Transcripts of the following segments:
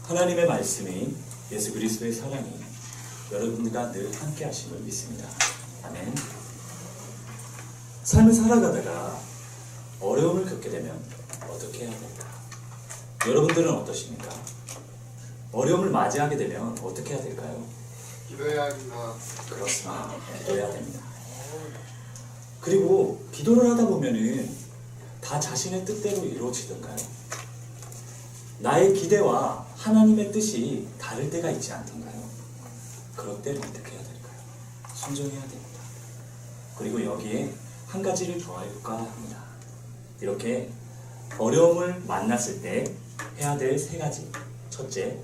하나님의 말씀이 예수 그리스도의 사랑이 여러분들과 늘 함께 하심을 믿습니다. 아멘. 삶을 살아가다가 어려움을 겪게 되면 어떻게 해야 될까? 여러분들은 어떠십니까? 어려움을 맞이하게 되면 어떻게 해야 될까요? 기도해야 합니다. 그렇습니다. 기도해야 됩니다. 그리고 기도를 하다 보면은 다 자신의 뜻대로 이루어지던가요? 나의 기대와 하나님의 뜻이 다를 때가 있지 않던가요? 그럴 때는 어떻게 해야 될까요? 순종해야 됩니다. 그리고 여기에 한 가지를 더할까 합니다. 이렇게 어려움을 만났을 때 해야 될 세 가지. 첫째,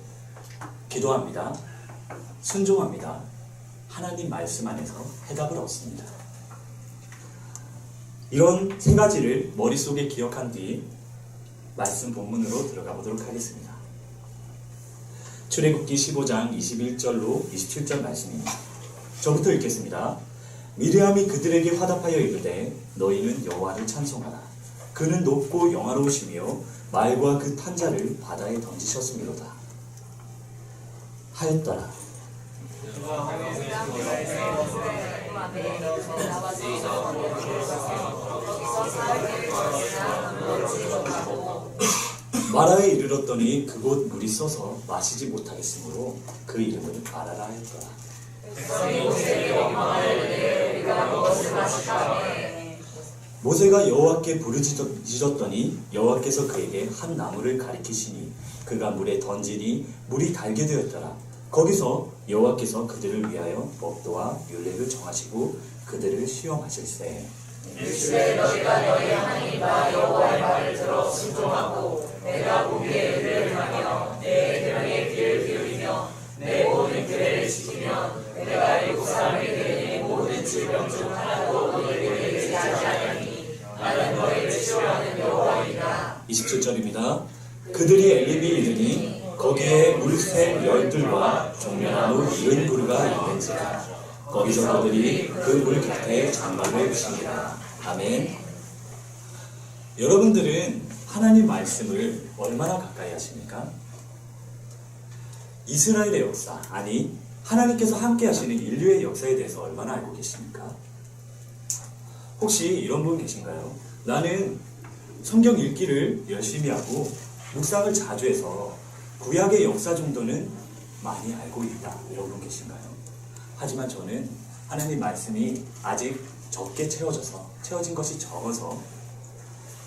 기도합니다. 순종합니다. 하나님 말씀 안에서 해답을 얻습니다. 이런 세 가지를 머릿속에 기억한 뒤 말씀 본문으로 들어가 보도록 하겠습니다. 출애굽기 15장 21절로 27절 말씀입니다. 저부터 읽겠습니다. 미르암이 그들에게 화답하여 이르되 너희는 여호와를 찬송하라. 그는 높고 영화로우시며 말과 그 탄자를 바다에 던지셨음이로다 하였더라. 마라에 이르렀더니 그곳 물이 써서 마시지 못하겠으므로 그 이름을 마라라 하였더라. 모세가 여호와께 부르짖었더니 여호와께서 그에게 한 나무를 가리키시니 그가 물에 던지니 물이 달게 되었더라. 거기서 여호와께서 그들을 위하여 법도와 율례를 정하시고 그들을 시험하실세. 일주에 너희가 너희 하나님과 여호와의 말을 들어 순종하고 내가 보기에 의를 행하며 내 계명에 귀를 기울이며 내 모든 규례를 지키면 내가 일곱 사람에게 모든 질병 중 하나도 너희에게 되지 아니하리니 나는 너희를 치료하는 여호와이다. 27절입니다. 그들이 엘림이 이르니 거기에 물샘 열둘과 종려나무 70그루가 있는지라. 거기서 그들이 그 물 곁에 장막을 치니라. 아멘. 여러분들은 하나님 말씀을 얼마나 가까이 하십니까? 이스라엘의 역사, 아니 하나님께서 함께 하시는 인류의 역사에 대해서 얼마나 알고 계십니까? 혹시 이런 분 계신가요? 나는 성경 읽기를 열심히 하고 묵상을 자주 해서 구약의 역사 정도는 많이 알고 있다. 이런 분 계신가요? 하지만 저는 하나님 말씀이 아직 적게 채워진 것이 적어서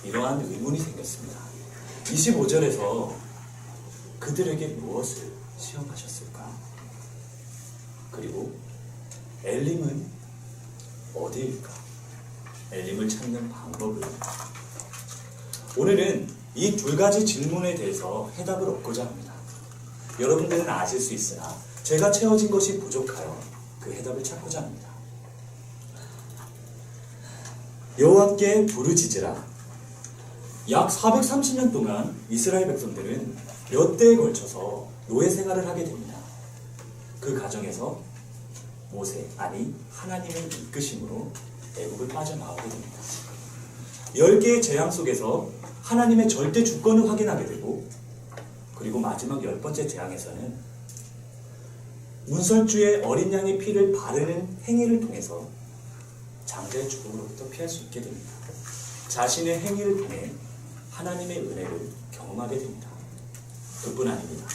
이러한 의문이 생겼습니다. 25절에서 그들에게 무엇을 시험하셨을까? 그리고 엘림은 어디일까? 엘림을 찾는 방법을 오늘은 이 두 가지 질문에 대해서 해답을 얻고자 합니다. 여러분들은 아실 수 있으나 제가 채워진 것이 부족하여 그 해답을 찾고자 합니다. 여호와께 부르짖으라. 약 430년 동안 이스라엘 백성들은 몇 대에 걸쳐서 노예 생활을 하게 됩니다. 그 과정에서 모세, 아니 하나님의 이끄심으로 애국을 빠져나오게 됩니다. 10개의 재앙 속에서 하나님의 절대 주권을 확인하게 되고, 그리고 마지막 10번째 재앙에서는 문설주의 어린 양의 피를 바르는 행위를 통해서 장자의 죽음으로부터 피할 수 있게 됩니다. 자신의 행위를 통해 하나님의 은혜를 경험하게 됩니다. 그뿐 아닙니다.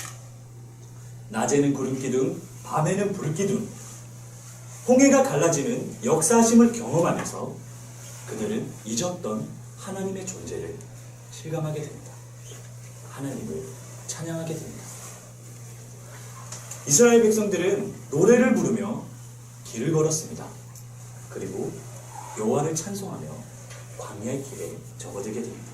낮에는 구름기둥, 밤에는 불기둥, 홍해가 갈라지는 역사하심을 경험하면서 그들은 잊었던 하나님의 존재를 실감하게 됩니다. 하나님을 찬양하게 됩니다. 이스라엘 백성들은 노래를 부르며 길을 걸었습니다. 그리고 여호와를 찬송하며 광야의 길에 접어들게 됩니다.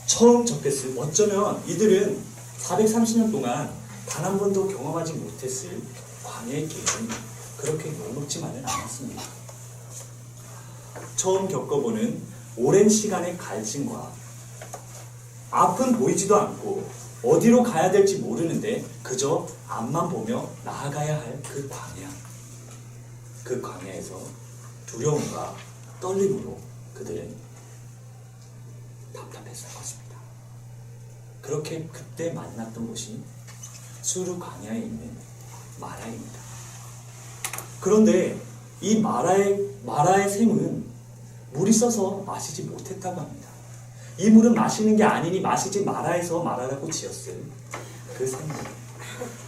처음 접했을, 어쩌면 이들은 430년 동안 단 한 번도 경험하지 못했을 광야의 길은 그렇게 녹록지만은 않았습니다. 처음 겪어보는 오랜 시간의 갈증과 앞은 보이지도 않고 어디로 가야 될지 모르는데 그저 앞만 보며 나아가야 할 그 광야. 그 광야에서 두려움과 떨림으로 그들은 답답했을 것입니다. 그렇게 그때 만났던 곳이 수르 광야에 있는 마라입니다. 그런데 이 마라의 샘은 물이 써서 마시지 못했다고 합니다. 이 물은 마시는 게 아니니 마시지 말아서 마라라고 지었을 그 샘물.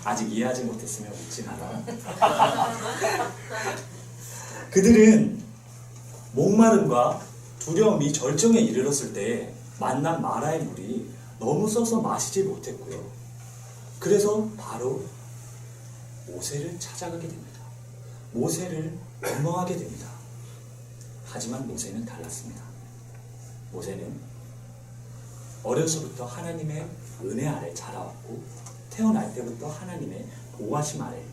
아직 이해하지 못했으면 웃지 마라. 그들은 목마름과 두려움이 절정에 이르렀을 때 만난 마라의 물이 너무 써서 마시지 못했고요. 그래서 바로 모세를 찾아가게 됩니다. 모세를 원망하게 됩니다. 하지만 모세는 달랐습니다. 모세는 어려서부터 하나님의 은혜 아래 자라왔고 태어날 때부터 하나님의 보호하심 아래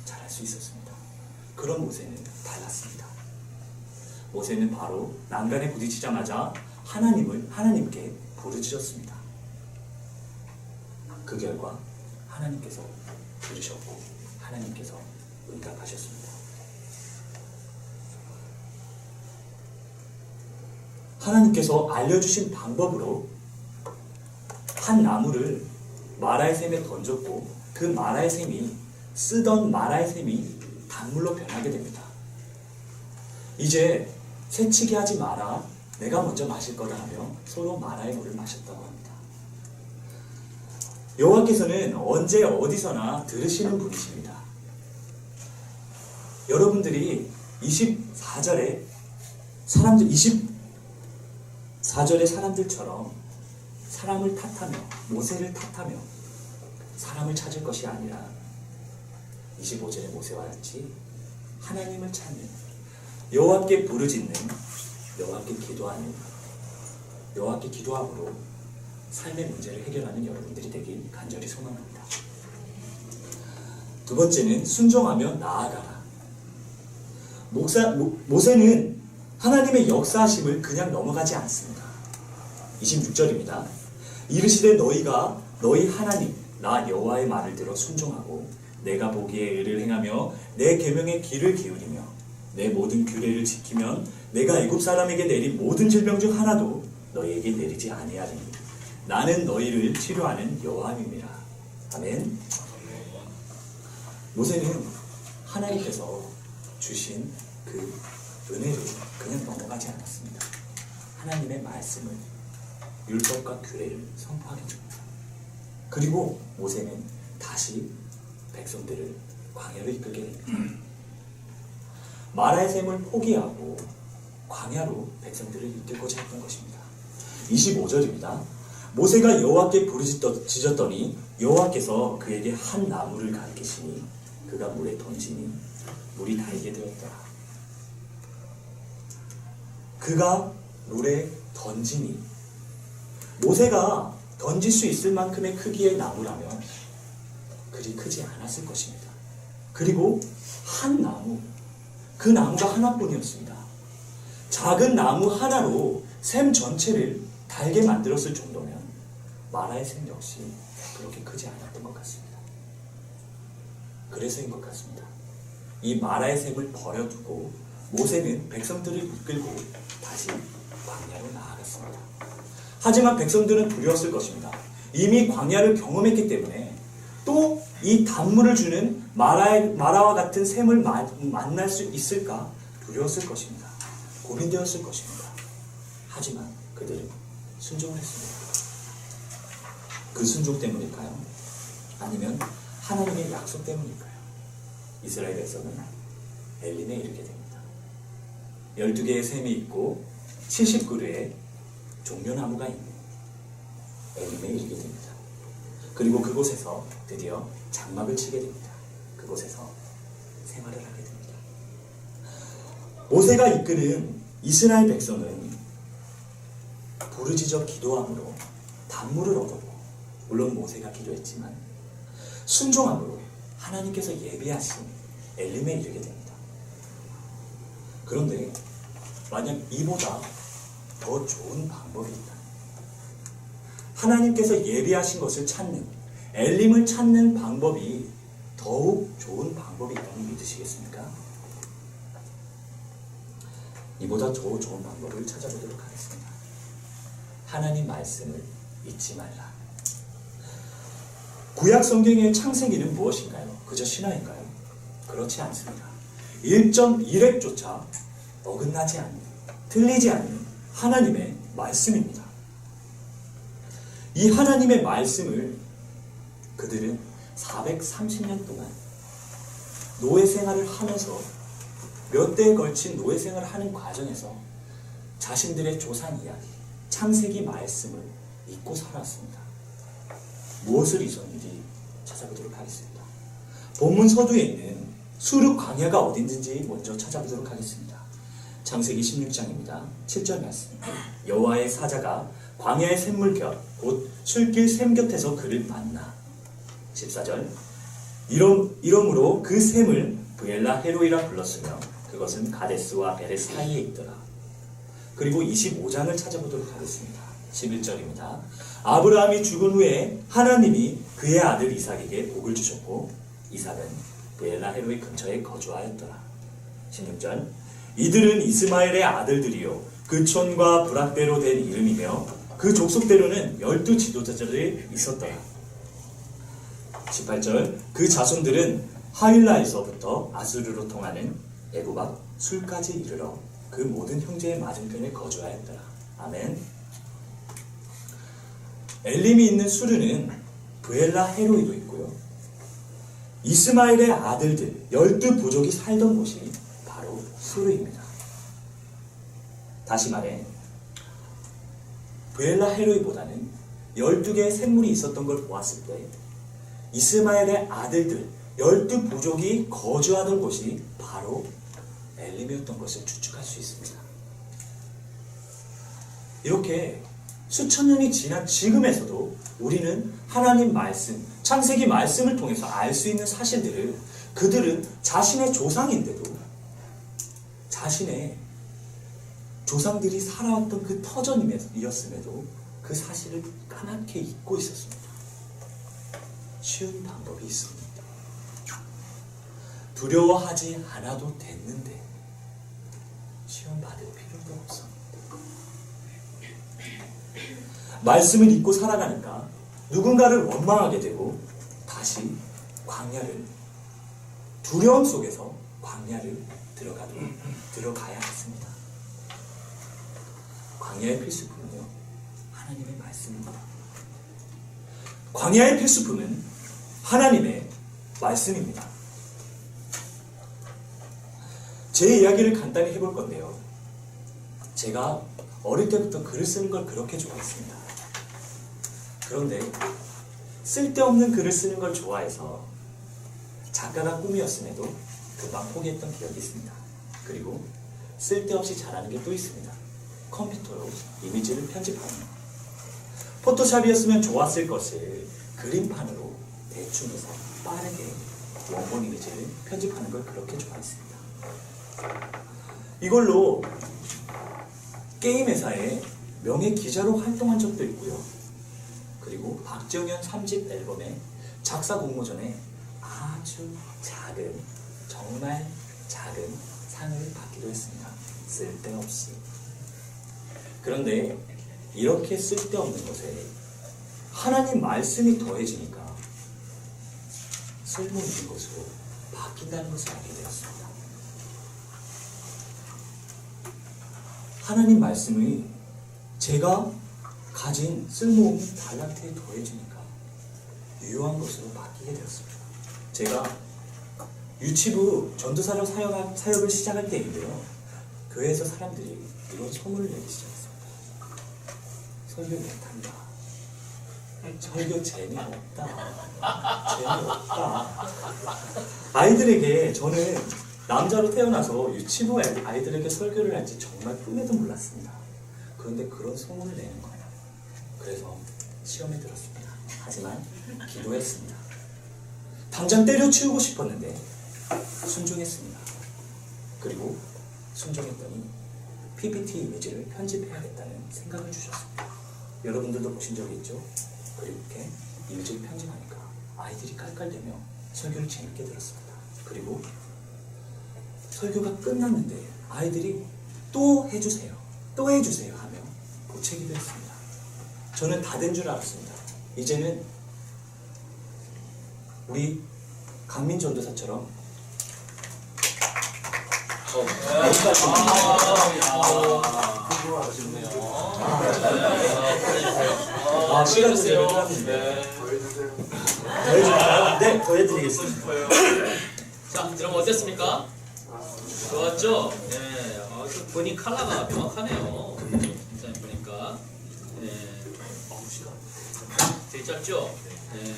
자랄 수 있었습니다. 그런 모세는 달랐습니다. 모세는 바로 난간에 부딪히자마자 하나님께 부르짖었습니다. 그 결과 하나님께서 들으셨고 하나님께서 응답하셨습니다. 하나님께서 알려주신 방법으로 한 나무를 마라의 샘에 던졌고 그 마라의 샘이 쓰던 마라의 샘이 단물로 변하게 됩니다. 이제 새치기 하지 마라, 내가 먼저 마실 거다 하며 서로 마라의 물을 마셨다고 합니다. 여호와께서는 언제 어디서나 들으시는 분이십니다. 여러분들이 24절에 사람들처럼 사람을 탓하며 모세를 탓하며 사람을 찾을 것이 아니라 25절의 모세와 같이 하나님을 찾는, 여호와께 부르짖는, 여호와께 기도하는, 여호와께 기도함으로 삶의 문제를 해결하는 여러분들이 되길 간절히 소망합니다. 두 번째는 순종하며 나아가라. 모세는 하나님의 역사하심을 그냥 넘어가지 않습니다. 26절입니다. 이르시되 너희가 너희 하나님 나 여호와의 말을 들어 순종하고 내가 보기에 의를 행하며 내 계명에 귀를 기울이며 내 모든 규례를 지키면 내가 애굽 사람에게 내린 모든 질병 중 하나도 너희에게 내리지 아니하리니 나는 너희를 치료하는 여호와임이라. 아멘. 모세는 하나님께서 주신 그 은혜를 그냥 넘어가지 않았습니다. 하나님의 말씀을, 율법과 규례를 선포하게 됩니다. 그리고 모세는 다시 백성들을 광야로 이끌게 됩니다. 마라의 샘을 포기하고 광야로 백성들을 이끌고자 했던 것입니다. 25절입니다. 모세가 여호와께 부르짖었더니 여호와께서 그에게 한 나무를 가리키시니 그가 물에 던지니 물이 달게 되었더라. 그가 물에 던지니, 모세가 던질 수 있을 만큼의 크기의 나무라면 그리 크지 않았을 것입니다. 그리고 한 나무, 그 나무가 하나뿐이었습니다. 작은 나무 하나로 샘 전체를 달게 만들었을 정도면 마라의 샘 역시 그렇게 크지 않았던 것 같습니다. 그래서인 것 같습니다. 이 마라의 샘을 버려두고 모세는 백성들을 이끌고 다시 광야로 나아갔습니다. 하지만 백성들은 두려웠을 것입니다. 이미 광야를 경험했기 때문에 또 이 단물을 주는 마라와 같은 샘을 만날 수 있을까 두려웠을 것입니다. 고민되었을 것입니다. 하지만 그들은 순종을 했습니다. 그 순종 때문일까요? 아니면 하나님의 약속 때문일까요? 이스라엘 백성은 엘림에 이르게 됩니다. 12개의 샘이 있고 70그루의 종려나무가 있는 엘림에 이르게 됩니다. 그리고 그곳에서 드디어 장막을 치게 됩니다. 그곳에서 생활을 하게 됩니다. 모세가 이끄는 이스라엘 백성은 부르짖어 기도함으로 단물을 얻었고, 물론 모세가 기도했지만 순종함으로 하나님께서 예비하신 엘림에 이르게 됩니다. 그런데 만약 이보다 더 좋은 방법이 있다, 하나님께서 예비하신 것을 찾는, 엘림을 찾는 방법이 더욱 좋은 방법이 있다면 믿으시겠습니까? 이보다 더 좋은 방법을 찾아보도록 하겠습니다. 하나님 말씀을 잊지 말라. 구약 성경의 창세기는 무엇인가요? 그저 신화인가요? 그렇지 않습니다. 1.1획조차 어긋나지 않는, 틀리지 않는 하나님의 말씀입니다. 이 하나님의 말씀을 그들은 430년 동안 노예 생활을 하면서 몇 대에 걸친 노예 생활을 하는 과정에서 자신들의 조상 이야기, 창세기 말씀을 잊고 살았습니다. 무엇을 잊었는지 찾아보도록 하겠습니다. 본문 서두에 있는 수르 광야가 어딘지 먼저 찾아보도록 하겠습니다. 창세기 16장입니다. 7절 말씀. 여호와의 사자가 광야의 샘물 곁, 곧 술길 샘 곁에서 그를 만나. 14절. 이러므로 그 샘을 브엘라 헤로이라 불렀으며 그것은 가데스와 베레 사이에 있더라. 그리고 25장을 찾아보도록 하겠습니다. 11절입니다. 아브라함이 죽은 후에 하나님이 그의 아들 이삭에게 복을 주셨고 이삭은 브엘라 헤로이 근처에 거주하였더라. 16절. 이들은 이스마엘의 아들들이요 그 촌과 부락대로 된 이름이며 그 족속대로는 12 지도자들이 있었더라. 18절. 그 자손들은 하윌라에서부터 아수르로 통하는 애굽 앞 술까지 이르러 그 모든 형제의 맞은편에 거주하였더라. 아멘. 엘림이 있는 수르는 브엘라 헤로이도 있고요. 이스마엘의 아들들 12부족이 살던 곳이 바로 수르입니다. 다시 말해 브엘라 헤로이보다는 12개의 샘물이 있었던 걸 보았을 때 이스마엘의 아들들 12부족이 거주하던 곳이 바로 엘림이었던 것을 추측할 수 있습니다. 이렇게 수천 년이 지난 지금에서도 우리는 하나님 말씀, 창세기 말씀을 통해서 알 수 있는 사실들을 그들은 자신의 조상인데도 자신의 조상들이 살아왔던 그 터전이었음에도 그 사실을 까맣게 잊고 있었습니다. 쉬운 방법이 있습니다. 두려워하지 않아도 됐는데 시험 받을 필요도 없습니다. 말씀을 잊고 살아가니까 누군가를 원망하게 되고 다시 광야를 두려움 속에서 광야를 들어가야 했습니다. 광야의 필수품은요 하나님의 말씀입니다. 광야의 필수품은 하나님의 말씀입니다. 제 이야기를 간단히 해볼 건데요. 제가 어릴 때부터 글을 쓰는 걸 그렇게 좋아했습니다. 그런데 쓸데없는 글을 쓰는 걸 좋아해서 작가가 꿈이었음에도 금방 포기했던 기억이 있습니다. 그리고 쓸데없이 잘하는 게 또 있습니다. 컴퓨터로 이미지를 편집하는 것. 포토샵이었으면 좋았을 것을 그림판으로 대충 해서 빠르게 원본 이미지를 편집하는 걸 그렇게 좋아했습니다. 이걸로 게임 회사의 명예 기자로 활동한 적도 있고요. 그리고 박정현 3집 앨범의 작사 공모전에 아주 작은, 정말 작은 상을 받기도 했습니다. 쓸데없이. 그런데 이렇게 쓸데없는 것에 하나님 말씀이 더해지니까 쓸모있는 것으로 바뀐다는 것을 알게 되었습니다. 하나님 말씀이 제가 가진 쓸모없는 달란트에 더해지니까 유효한 것으로 바뀌게 되었습니다. 제가 유치부 전도사로 사역을 시작할 때인데요. 교회에서 사람들이 이런 소문을 내기 시작했습니다. 설교 못한다. 설교 재미없다. 재미없다. 아이들에게 저는 남자로 태어나서 유치부 아이들에게 설교를 할지 정말 꿈에도 몰랐습니다. 그런데 그런 소문을 내는 거예요. 그래서 시험에 들었습니다. 하지만 기도했습니다. 당장 때려치우고 싶었는데 순종했습니다. 그리고 순종했더니 PPT 이미지를 편집해야겠다는 생각을 주셨습니다. 여러분들도 보신 적이 있죠? 그렇게 이미지를 편집하니까 아이들이 깔깔대며 설교를 재밌게 들었습니다. 그리고 설교가 끝났는데 아이들이 또 해주세요 하며 보채기도 했습니다. 저는 다 된 줄 알았습니다. 이제는 우리 강민 전도사처럼 시간이 되면 끝났는데 더해주세요. 더해줄까요? 네, 더해드리겠습니다. 자, 여러분 어땠습니까? 좋았죠? 네, 본인 컬러가 명확하네요. 자, 보니까. 네. 되게 짧죠? 네,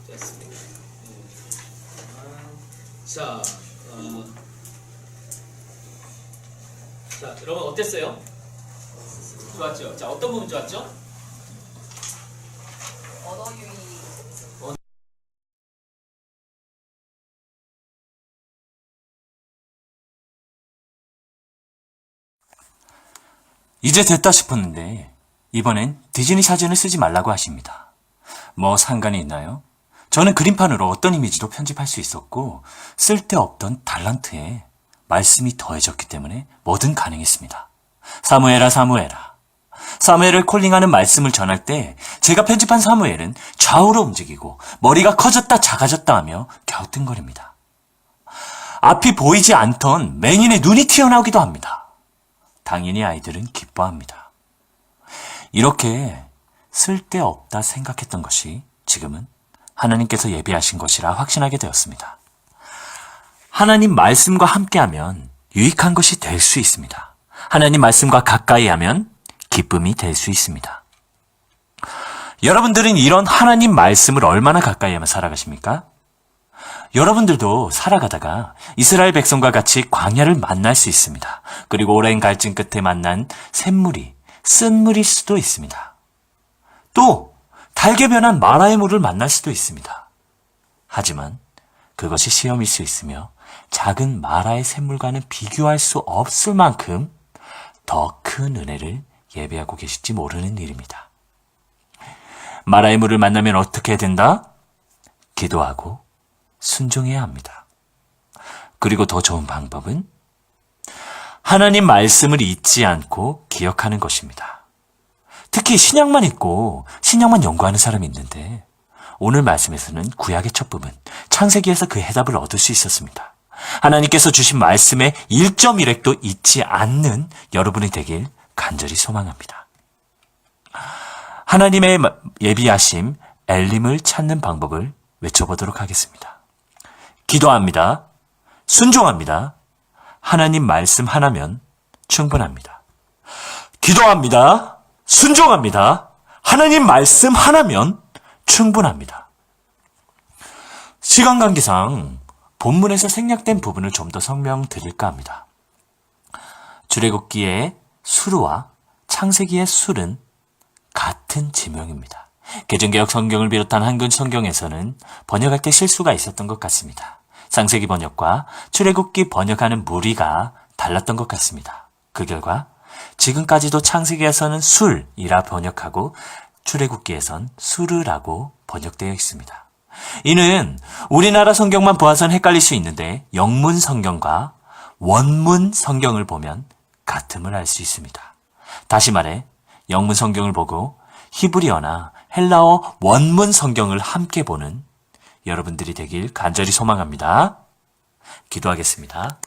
됐습니다. 네. 자, 자, 여러분 어땠어요? 좋았죠? 자, 어떤 부분 좋았죠? 언어 유희 이제 됐다 싶었는데 이번엔 디즈니 사진을 쓰지 말라고 하십니다. 뭐 상관이 있나요? 저는 그림판으로 어떤 이미지도 편집할 수 있었고 쓸데없던 달란트에 말씀이 더해졌기 때문에 뭐든 가능했습니다. 사무엘아 사무엘아. 사무엘을 콜링하는 말씀을 전할 때 제가 편집한 사무엘은 좌우로 움직이고 머리가 커졌다 작아졌다 하며 갸우뚱거립니다. 앞이 보이지 않던 맹인의 눈이 튀어나오기도 합니다. 당연히 아이들은 기뻐합니다. 이렇게 쓸데없다 생각했던 것이 지금은 하나님께서 예비하신 것이라 확신하게 되었습니다. 하나님 말씀과 함께하면 유익한 것이 될 수 있습니다. 하나님 말씀과 가까이 하면 기쁨이 될 수 있습니다. 여러분들은 이런 하나님 말씀을 얼마나 가까이 하며 살아가십니까? 여러분들도 살아가다가 이스라엘 백성과 같이 광야를 만날 수 있습니다. 그리고 오랜 갈증 끝에 만난 샘물이 쓴물일 수도 있습니다. 또 달게 변한 마라의 물을 만날 수도 있습니다. 하지만 그것이 시험일 수 있으며 작은 마라의 샘물과는 비교할 수 없을 만큼 더 큰 은혜를 예배하고 계실지 모르는 일입니다. 마라의 물을 만나면 어떻게 해야 된다? 기도하고 순종해야 합니다. 그리고 더 좋은 방법은 하나님 말씀을 잊지 않고 기억하는 것입니다. 특히 신약만 읽고 신약만 연구하는 사람이 있는데 오늘 말씀에서는 구약의 첫 부분 창세기에서 그 해답을 얻을 수 있었습니다. 하나님께서 주신 말씀의 1.1획도 잊지 않는 여러분이 되길 간절히 소망합니다. 하나님의 예비하심 엘림을 찾는 방법을 외쳐보도록 하겠습니다. 기도합니다. 순종합니다. 하나님 말씀 하나면 충분합니다. 기도합니다. 순종합니다. 하나님 말씀 하나면 충분합니다. 시간 관계상 본문에서 생략된 부분을 좀 더 설명드릴까 합니다. 출애굽기의 수르와 창세기의 술은 같은 지명입니다. 개정개혁 성경을 비롯한 한글 성경에서는 번역할 때 실수가 있었던 것 같습니다. 창세기 번역과 출애굽기 번역하는 무리가 달랐던 것 같습니다. 그 결과 지금까지도 창세기에서는 술이라 번역하고 출애굽기에선 수르라고 번역되어 있습니다. 이는 우리나라 성경만 보아서는 헷갈릴 수 있는데 영문 성경과 원문 성경을 보면 같음을 알 수 있습니다. 다시 말해 영문 성경을 보고 히브리어나 헬라어 원문 성경을 함께 보는 여러분들이 되길 간절히 소망합니다. 기도하겠습니다.